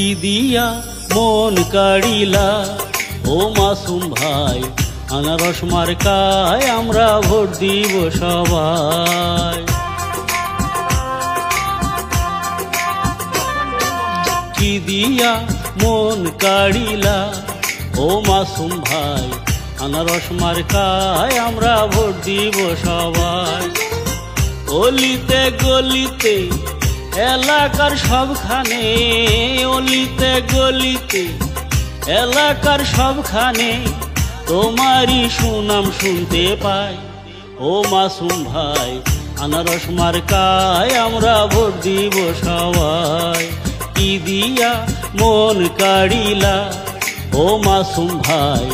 কি দিয়া মন কাড়িলা ও মাসুম ভাই, আনারস মার্কায় আমরা ভোট দিব সবাই। কি দিয়া মন কাড়িলা ও মাসুম ভাই, আনারস মার্কায় আমরা ভোট দিব সবাই। অলিতে গলিতে এলাকার সবখানে, অলিতে গলিতে এলাকার সবখানে তোমারই সুনাম শুনতে পাই। ও মাসুম ভাই, আনারস মার্কায় আমরা ভোট দিব সবাই। কি দিয়া মন কাড়িলা ও মাসুম ভাই,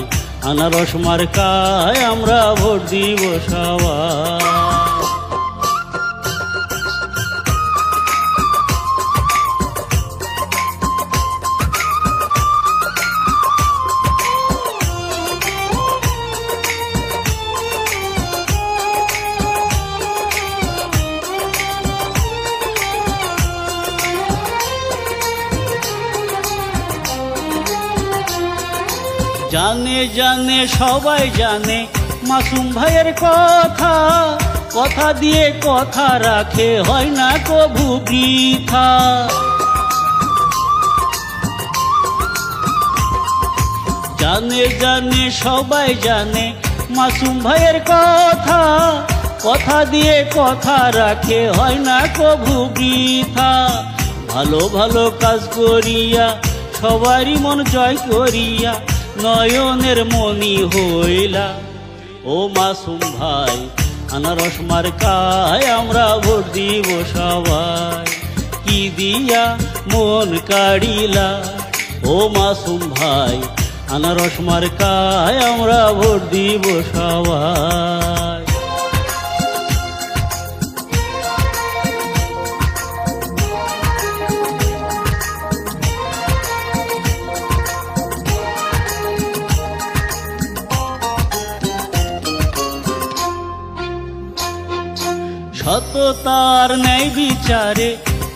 আনারস মার্কায় আমরা ভোট দিব সবাই। জানে জানে সবাই জানে মাসুম ভাইয়ের কথা, কথা দিয়ে কথা রাখে হয় না কভু বৃথা। জানে জানে সবাই জানে মাসুম ভাইয়ের কথা, কথা দিয়ে কথা রাখে হয় না কভু বৃথা। ভালো ভালো কাজ করিয়া সবারই মন জয় করিয়া নয়নের মনি হইলা। ও মাসুম ভাই, আনারস মার্কায় আমরা ভোট দিব সবাই। কি দিয়া মন কাড়িলা ও মাসুম ভাই, আনারস মার্কায় আমরা ভোট দিব সবাই। সততার ন্যায় বিচারে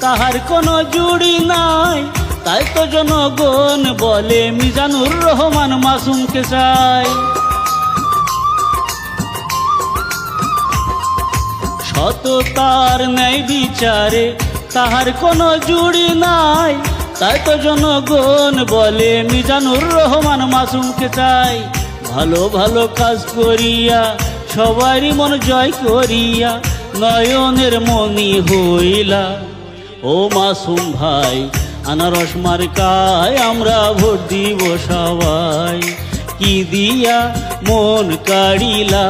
তাহার কোনো জুড়ি নাই, তাই তো জনগণ বলে মিজানুর রহমান মাসুমকে চাই। সততার ন্যায় বিচারে তাহার কোনো জুড়ি নাই, তাই তো জনগণ বলে মিজানুর রহমান মাসুমকে চাই। ভালো ভালো কাজ করিয়া সবারই মন জয় করিয়া নয়নের মনি হইলা। ও মাসুম ভাই, আনারস মার্কায় আমরা ভোট দিব সবাই। কি দিয়া মন কাড়িলা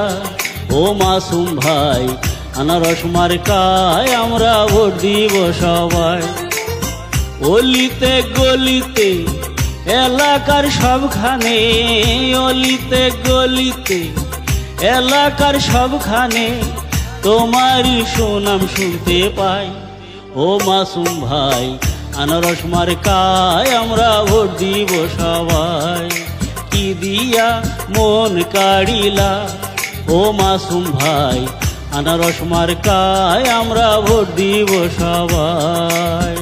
ও মাসুম ভাই, আনারস মার্কায় আমরা ভোট দিব সবাই। অলিতে গলিতে এলাকার সবখানে, অলিতে গলিতে এলাকার সবখানে তোমারই সুনাম শুনতে পাই। ও মাসুম ভাই, আনারস মার্কায় আমরা ভোট দিব সবাই। কি দিয়া মন কাড়িলা ও মাসুম ভাই, আনারস মার্কায় আমরা ভোট দিব সবাই।